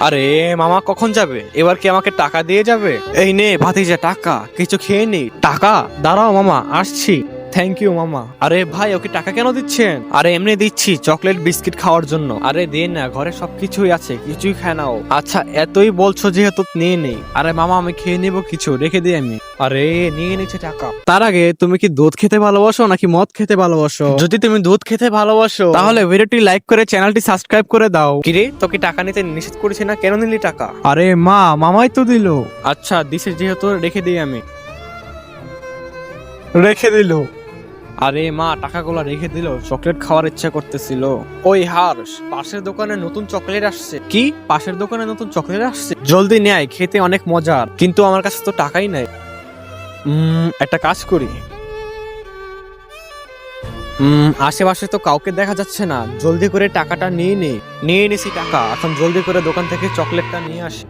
আরে মামা কখন যাবে? এবার কি আমাকে টাকা দিয়ে যাবে? এই নে ভাতিজা টাকা, কিছু খেয়ে নি। টাকা? দাঁড়াও মামা, আসছি। থ্যাংক ইউ মামা। আরে ভাই, ওকে টাকা কেন দিচ্ছেন? আরে এমনি দিচ্ছি, চকলেট বিস্কিট খাওয়ার জন্য। আরে দিন না, ঘরে সবকিছুই আছে, কিছুই খায় নাও। আচ্ছা এতই বলছো যেহেতু নিয়ে নেই। আরে মামা আমি খেয়ে নেবো কিছু, রেখে দিই আমি। আরে নিয়ে নিচ্ছে টাকা। তার আগে তুমি কি দুধ খেতে ভালোবাসো নাকি মদ খেতে ভালোবাসো? যদি তুমি দুধ খেতে ভালোবাসো তাহলে ভিডিওটি লাইক করে চ্যানেলটি সাবস্ক্রাইব করে দাও। কিরে তোকে টাকা নিতে নিষেধ করেছি না, কেন নিলি টাকা? আরে মা, মামাই তো দিল। আচ্ছা দিছে যেহেতু রেখে দিই আমি। রেখে দিল। আরে মা টাকাগুলো রেখে দিল, চকলেট খাওয়ার ইচ্ছা করতেছিল। ওই হার্ষ, পাশের দোকানে নতুন চকলেট আসছে। কি? পাশের দোকানে নতুন চকলেট আসছে? জলদি নেয়, খেতে অনেক মজার, কিন্তু আমার কাছে তো টাকাই নাই। একটা কাজ করি। আশেপাশে তো কাউকে দেখা যাচ্ছে না, জলদি করে টাকাটা নিয়ে নিই। নিয়ে নিছি টাকা, এখন জলদি করে দোকান থেকে চকলেটটা নিয়ে আসি।